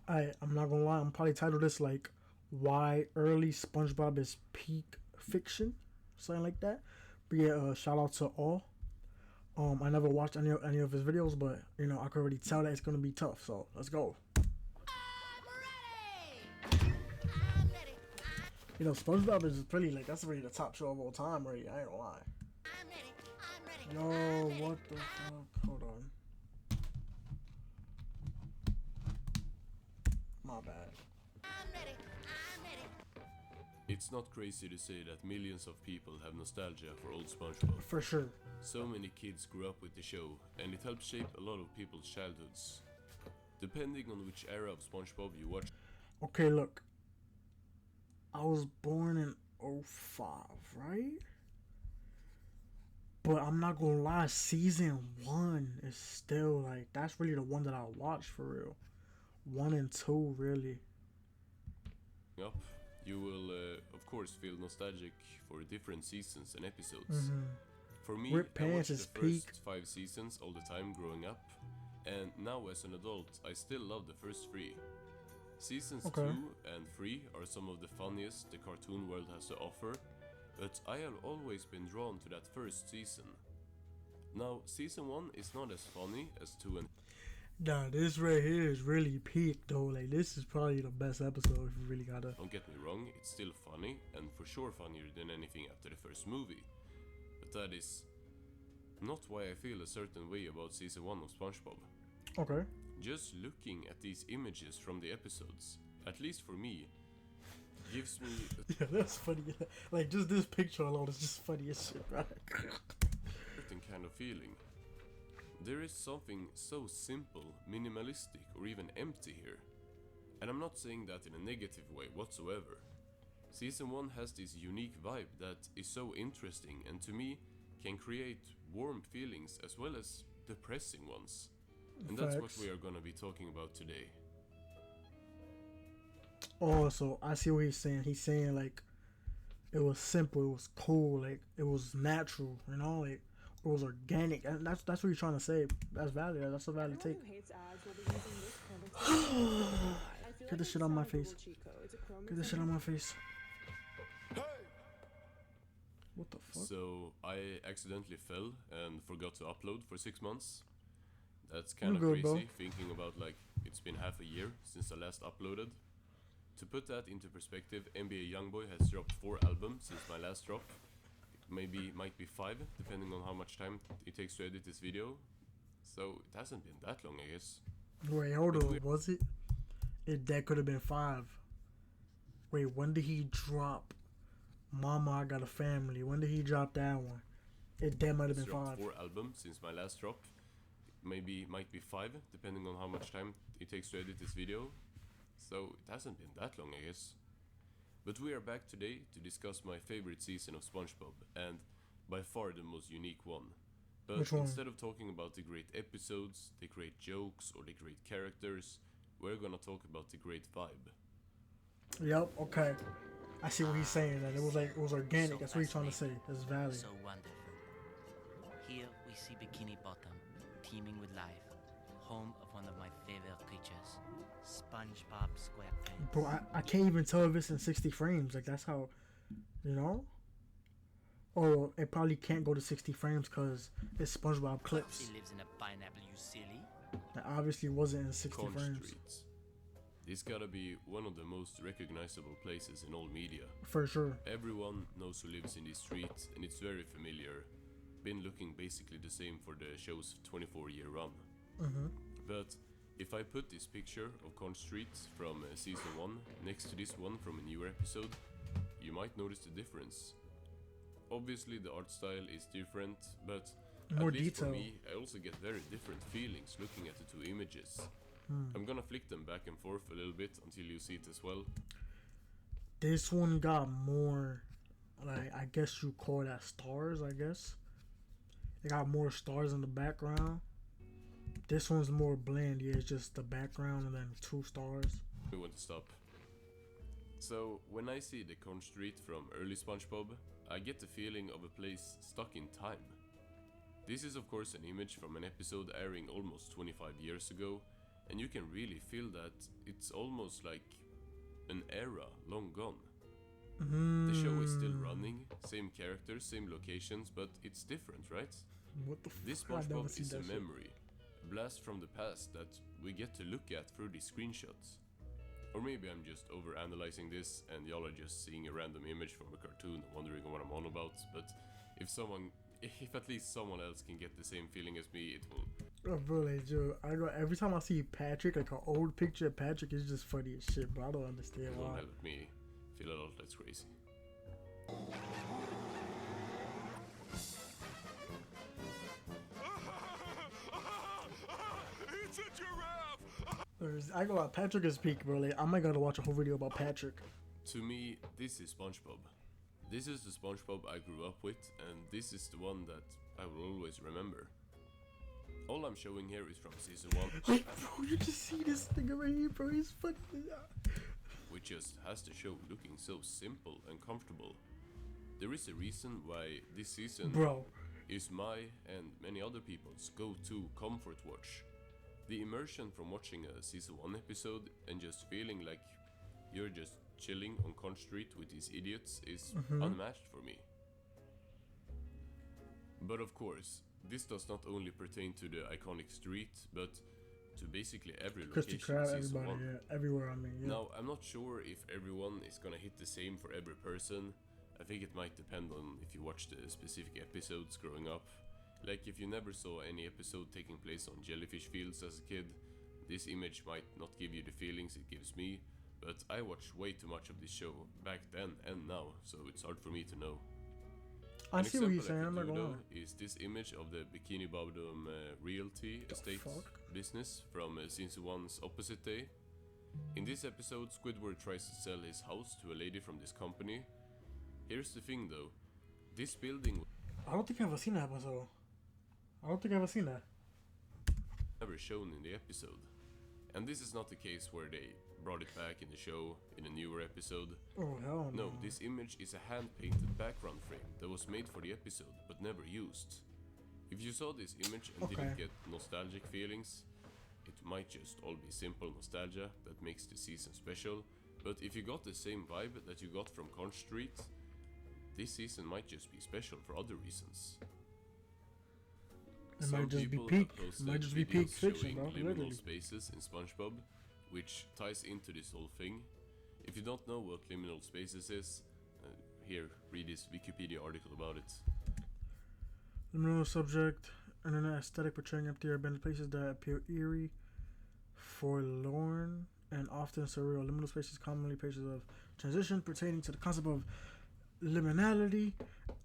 I'm not gonna lie, I'm probably titled this like why early SpongeBob is peak fiction, something like that. But yeah, shout out to all. I never watched any of his videos, but you know I could already tell that it's gonna be tough. So let's go. I'm ready. I'm ready. You know, SpongeBob is really like that's really the top show of all time, right? I ain't gonna lie. I'm ready. I'm ready. I'm Yo, ready. what the fuck? Hold on. My bad. I'm ready. I'm ready. It's not crazy to say that millions of people have nostalgia for old SpongeBob. For sure. So many kids grew up with the show, and it helped shape a lot of people's childhoods. Depending on which era of SpongeBob you watch. Okay, look. I was born in '05, right? But I'm not gonna lie, season 1 is still like that's really the one that I watched for real. 1 and 2 really. Up, you will of course feel nostalgic for different seasons and episodes. For me, Rip I Pants watched is the first peak. 5 seasons all the time growing up, and now as an adult I still love the first 3. Seasons Okay. 2 and 3 are some of the funniest the cartoon world has to offer, but I have always been drawn to that first season. Now, season 1 is not as funny as 2 and Nah, this right here is really peak though. Like this is probably the best episode if you really gotta. don't get me wrong, it's still funny, and for sure funnier than anything after the first movie. But that is not why I feel a certain way about season 1 of SpongeBob. Okay. Just looking at these images from the episodes, at least for me, gives me Yeah, that's funny. Like just this picture alone is just funny as shit, right? a certain kind of feeling. There is something so simple, minimalistic, or even empty here. And I'm not saying that in a negative way whatsoever. Season 1 has this unique vibe that is so interesting and to me can create warm feelings as well as depressing ones. And that's what Facts. we are gonna be talking about today. Oh, so I see what he's saying. He's saying like it was simple, it was cool, like it was natural, you know, like it was organic, and that's what you're trying to say. That's valid. That's a valid Anyone take. who hates ads will be using this context. I feel Get like this shit it's on my not a face. Google cheat code. It's a Chrome Get this shit on extension. my face. What the fuck? So I accidentally fell and forgot to upload for 6 months. That's kind You're of good, crazy, bro. thinking about like it's been half a year since I last uploaded. To put that into perspective, NBA Youngboy has dropped 4 albums since my last drop. Might be 5, depending on how much time it takes to edit this video. So it hasn't been that long, I guess. Wait, hold on. Was it? That could have been 5. Wait, when did he drop? Mama, I Got a Family. When did he drop that one? That might have been Dropped 5. 4 albums since my last drop. Might be 5, depending on how much time it takes to edit this video. So it hasn't been that long, I guess. But we are back today to discuss my favorite season of SpongeBob, and by far the most unique one. But Which one? instead of talking about the great episodes, the great jokes, or the great characters, we're gonna talk about the great vibe. Yep. Okay. I see what he's saying. That it was organic. That's what he's trying to say. It's valid. So wonderful. Here we see Bikini Bottom, teeming with life, home of one of my favorite creatures, SpongeBob SquarePants. Bro, I can't even tell if it's in 60 frames. Like that's how, you know. Or it probably can't go to 60 frames because it's SpongeBob He clips. lives in a pineapple, you silly. That obviously wasn't in 60 Conch frames. Streets. This gotta be one of the most recognizable places in all media. For sure. Everyone knows who lives in this street, and it's very familiar. Been looking basically the same for the show's 24-year run. But if I put this picture of Conch Street from season 1 next to this one from a newer episode, you might notice the difference. Obviously the art style is different, but More at least detail. for me, I also get very different feelings looking at the 2 images. I'm gonna flick them back and forth a little bit until you see it as well. This one got more, like, I guess you call that stars, I guess. It got more stars in the background. This one's more bland. Yeah, it's just the background and then 2 stars. We want to stop. So, when I see the Conch Street from early SpongeBob, I get the feeling of a place stuck in time. This is of course an image from an episode airing almost 25 years ago, and you can really feel that it's almost like an era long gone. The show is still running, same characters, same locations, but it's different, right? What the This fuck? I've never SpongeBob seen is a that shit. memory, a blast from the past that we get to look at through these screenshots. Or maybe I'm just over-analyzing this and y'all are just seeing a random image from a cartoon and wondering what I'm on about, but if at least someone else can get the same feeling as me, it will. Oh, bro, like, Joe, every time I see Patrick, like an old picture of Patrick, it's just funny as shit, bro. I don't understand It will why. help me feel a lot less crazy. It's a giraffe! I ain't gonna lie, Patrick is peak, bro. Like, I might gotta watch a whole video about Patrick. To me, this is SpongeBob. This is the SpongeBob I grew up with, and this is the one that I will always remember. All I'm showing here is from season 1, Like, bro, you just see this nigga right here, bro. He's funny. which just has the show looking so simple and comfortable. There is a reason why this season Bro, is my and many other people's go-to comfort watch. The immersion from watching a season 1 episode and just feeling like you're just chilling on Conch Street with these idiots is unmatched for me. But of course, this does not only pertain to the iconic street, but to basically every Krusty location Krab, in season everybody, 1. yeah, everywhere. I mean, yeah. Now, I'm not sure if everyone is gonna hit the same for every person. I think it might depend on if you watch the specific episodes growing up. Like, if you never saw any episode taking place on jellyfish fields as a kid, this image might not give you the feelings it gives me, but I watched way too much of this show back then and now, so it's hard for me to know. I An see what you're example saying. I I'm could not do, gonna lie. though, is this image of the Bikini Bottom realty estate fuck? business from season 1's opposite day. In this episode, Squidward tries to sell his house to a lady from this company. Here's the thing though, this building was I don't think I've ever seen that episode. I don't think I've ever seen that. never shown in the episode. And this is not the case where they brought it back in the show in a newer episode. Oh, hell no. No, this image is a hand-painted background frame that was made for the episode but never used. If you saw this image and didn't Okay. get nostalgic feelings, it might just all be simple nostalgia that makes the season special. But if you got the same vibe that you got from Conch Street, this season might just be special for other reasons. It Some might just be people peak. have posted Might just be peak videos fiction, showing bro. liminal Literally. spaces in SpongeBob, which ties into this whole thing. If you don't know what liminal spaces is, here, read this Wikipedia article about it. Liminal subject, internet aesthetic portraying empty or abandoned places that appear eerie, forlorn, and often surreal. Liminal spaces commonly places of transition pertaining to the concept of liminality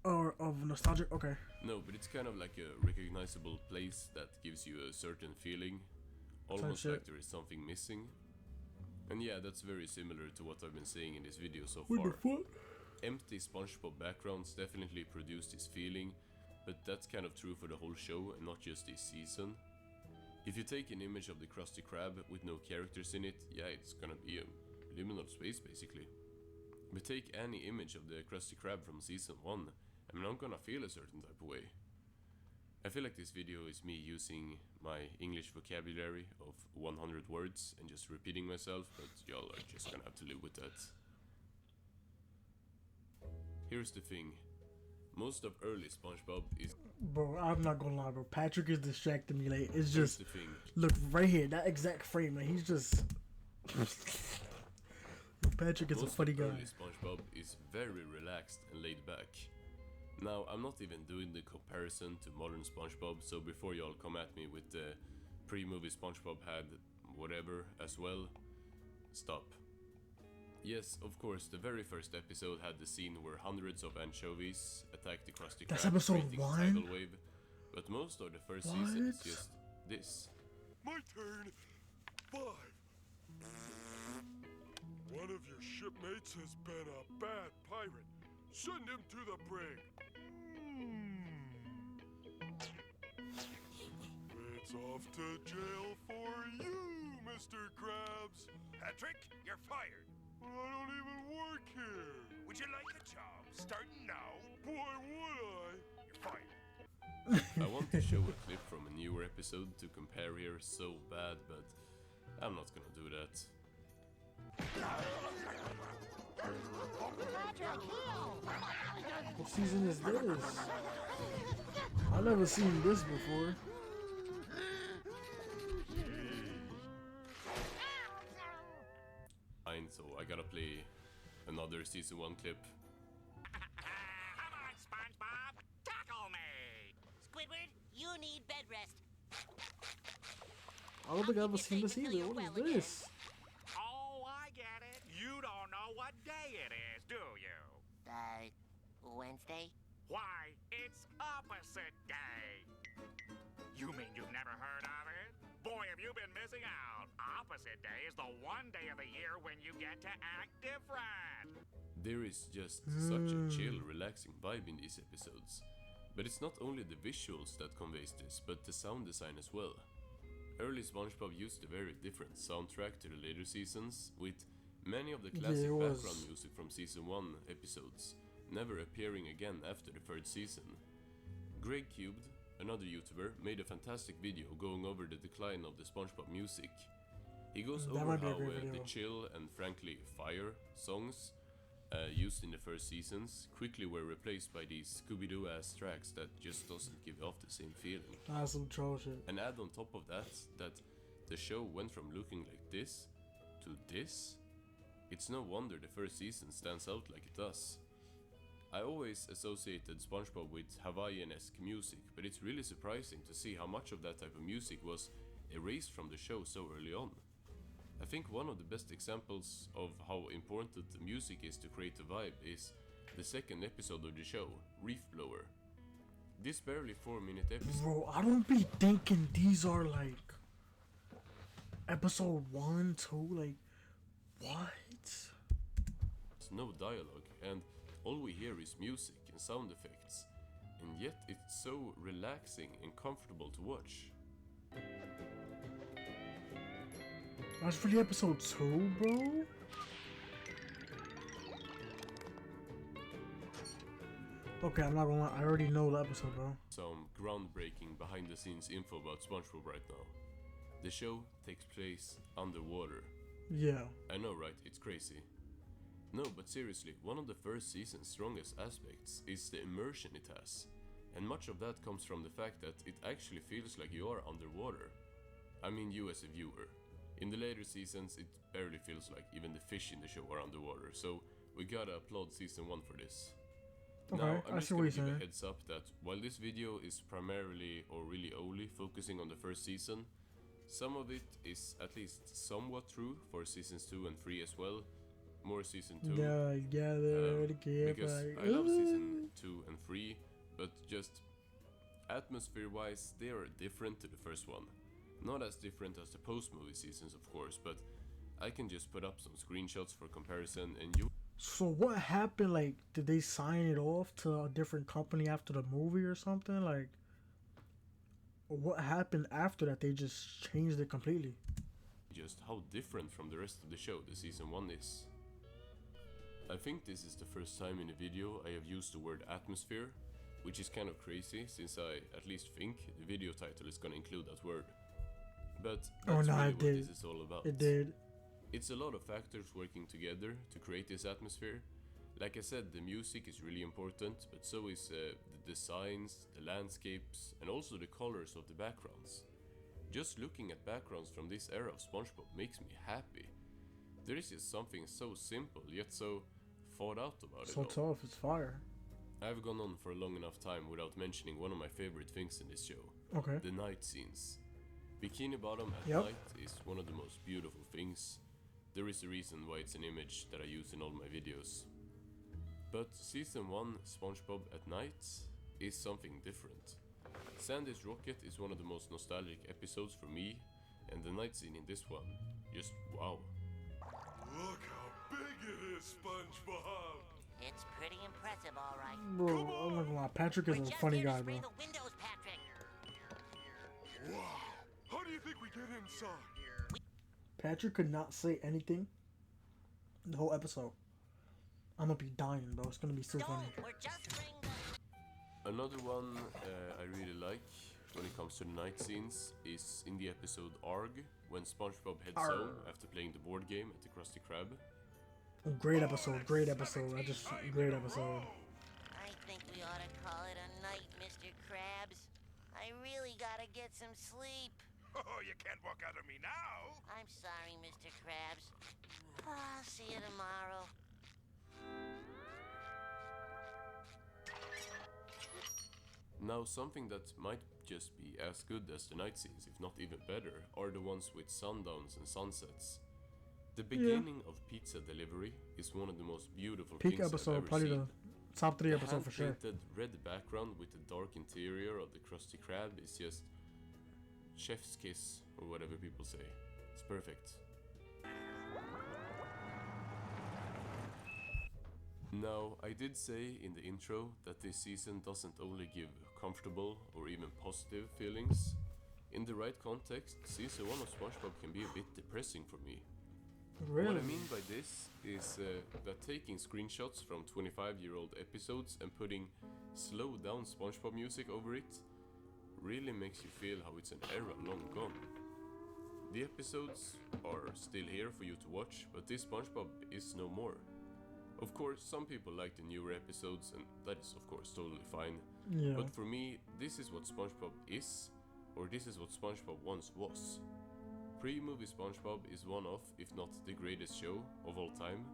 or of nostalgic. Okay. No, but it's kind of like a recognizable place that gives you a certain feeling, almost shit. like there is something missing. And yeah, that's very similar to what I've been saying in this video so What the far. fuck? Empty SpongeBob backgrounds definitely produce this feeling, but that's kind of true for the whole show and not just this season. If you take an image of the Krusty Krab with no characters in it, yeah, it's gonna be a liminal space basically. But take any image of the Krusty Krab from season 1, I'm not gonna feel a certain type of way. I feel like this video is me using my English vocabulary of 100 words and just repeating myself, but y'all are just gonna have to live with that. Here's the thing. Most of early SpongeBob is... Bro, I'm not gonna lie, bro. Patrick is distracting me. Like, it's Here's just the thing. look right here, that exact frame. Like, he's just. Patrick is a Most funny of guy. early SpongeBob is very relaxed and laid back. Now, I'm not even doing the comparison to modern SpongeBob, so before y'all come at me with the pre-movie SpongeBob had whatever as well, stop. Yes, of course, the very first episode had the scene where hundreds of anchovies attacked the Krusty That's Krab, episode creating a 1? tidal wave. But most of the first season is What? just this. My turn. 5. One of your shipmates has been a bad pirate. Send him to the brig. It's off to jail for you, Mr. Krabs. Patrick, you're fired. I don't even work here. Would you like a job starting now? Boy, would I. You're fired. I want to show a clip from a newer episode to compare here so bad, but I'm not gonna do that. What season is this? I've never seen this before. Fine, so I gotta play another season 1 clip. Come on, SpongeBob. Tackle me. Squidward, you need bed rest. I don't think I've ever seen this either. What is this? Oh, I get it. You don't know what day it is, do you? Wednesday? Why, it's opposite day. You mean you've never heard of it? Boy, have you been missing out. Opposite day is the one day of the year when you get to act different. There is just such a chill, relaxing vibe in these episodes. But it's not only the visuals that conveys this, but the sound design as well. Early SpongeBob used a very different soundtrack to the later seasons, with many of the classic background music from season 1 episodes never appearing again after the 3rd season. Greg Cubed, another YouTuber, made a fantastic video going over the decline of the SpongeBob music. He goes That over might be a how great the video. chill and frankly fire songs used in the first seasons quickly were replaced by these Scooby-Doo ass tracks that just doesn't give off the same feeling. That's some troll shit. And add on top of that the show went from looking like this to this. It's no wonder the first season stands out like it does. I always associated SpongeBob with Hawaiian-esque music, but it's really surprising to see how much of that type of music was erased from the show so early on. I think one of the best examples of how important the music is to create a vibe is the 2nd episode of the show, Reef Blower. This barely 4-minute episode. Bro, I don't be thinking these are like episode 1, 2, like what? There's no dialogue, and all we hear is music and sound effects, and yet it's so relaxing and comfortable to watch. That's really episode 2, bro? Okay, I'm not gonna lie, I already know the episode, bro. Some groundbreaking behind the scenes info about SpongeBob right now. The show takes place underwater. Yeah. I know, right? It's crazy. No, but seriously, one of the first season's strongest aspects is the immersion it has. And much of that comes from the fact that it actually feels like you are underwater. I mean you as a viewer. In the later seasons, it barely feels like even the fish in the show are underwater, so we gotta applaud season 1 for this. Okay, Now, I'm I just see what gonna you're give a saying. heads up that while this video is primarily or really only focusing on the first season, some of it is at least somewhat true for seasons 2 and 3 as well. More season 2. Because I love season 2 and 3, but just atmosphere-wise, they are different to the first one. Not as different as the post-movie seasons, of course, but I can just put up some screenshots for comparison and you... So what happened? Like, did they sign it off to a different company after the movie or something? Like, what happened after that? They just changed it completely. just how different from the rest of the show the season 1 is. I think this is the first time in a video I have used the word atmosphere, which is kind of crazy since I at least think the video title is gonna include that word. But that's really what this is all about. It did. It's a lot of factors working together to create this atmosphere. Like I said, the music is really important, but so is the designs, the landscapes, and also the colors of the backgrounds. Just looking at backgrounds from this era of SpongeBob makes me happy. There is just something so simple yet so thought out about it So all. tough, it's fire. I've gone on for a long enough time without mentioning one of my favorite things in this show. Okay. The night scenes. Bikini Bottom at Yep. night is one of the most beautiful things. There is a reason why it's an image that I use in all my videos. But season 1 SpongeBob at night is something different. Sandy's Rocket is one of the most nostalgic episodes for me, and the night scene in this one, just wow. Look how big it is, SpongeBob! It's pretty impressive, all right. Bro, I'm not gonna lie, Patrick is We're a just funny here to guy, spray bro. the windows, Patrick. Wow! How do you think we get inside? Patrick could not say anything the whole episode. I'm gonna be dying, bro. It's gonna be so funny. We're just spraying the... Another one I really like when it comes to the night scenes is in the episode Arg, when SpongeBob heads Arr. home after playing the board game at the Krusty Krab. Great episode, great episode. Great episode. I think we ought to call it a night, Mr. Krabs. I really gotta get some sleep. Oh, you can't walk out of me now. I'm sorry, Mr. Krabs. I'll see you tomorrow. Now, something that might just be as good as the night scenes, if not even better, are the ones with sundowns and sunsets. The beginning of Pizza Delivery is one of the most beautiful Peak things I've episode, ever probably seen. the top 3 The episode for sure. hand-painted red background with the dark interior of the Krusty Krab is just chef's kiss, or whatever people say. It's perfect. Now, I did say in the intro that this season doesn't only give comfortable or even positive feelings. In the right context, season 1 of SpongeBob can be a bit depressing for me. Really? What I mean by this is that taking screenshots from 25-year-old episodes and putting slow down SpongeBob music over it really makes you feel how it's an era long gone. The episodes are still here for you to watch, but this SpongeBob is no more. Of course, some people like the newer episodes, and that is of course totally fine. Yeah. But for me, this is what SpongeBob is, or this is what SpongeBob once was. Pre-movie SpongeBob is one of, if not the greatest show of all time,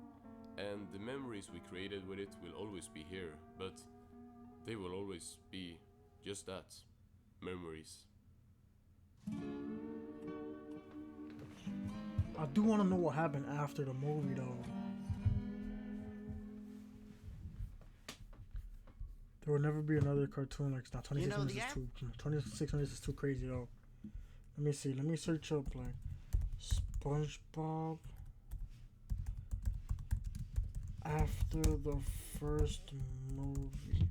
and the memories we created with it will always be here, but they will always be just that, memories. I do want to know what happened after the movie, though. There will never be another cartoon like that. 26 You know, minutes the is app- too. 26 minutes is too crazy, though. Let me see. Let me search up like SpongeBob after the first movie.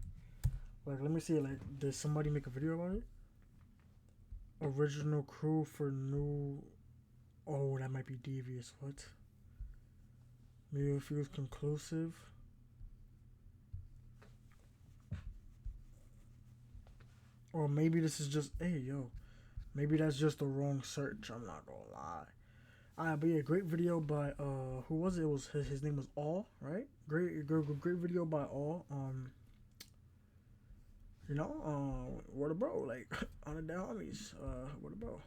Like, let me see. Like, did somebody make a video about it? Original crew for new. Oh, that might be devious. What? Maybe if it was conclusive. Or maybe this is just, hey, yo. Maybe that's just the wrong search. I'm not gonna lie. Alright, but yeah, great video by, who was it? It was, his name was All, right? Great video by All. You know, what a bro, like, on the down homies, what a bro.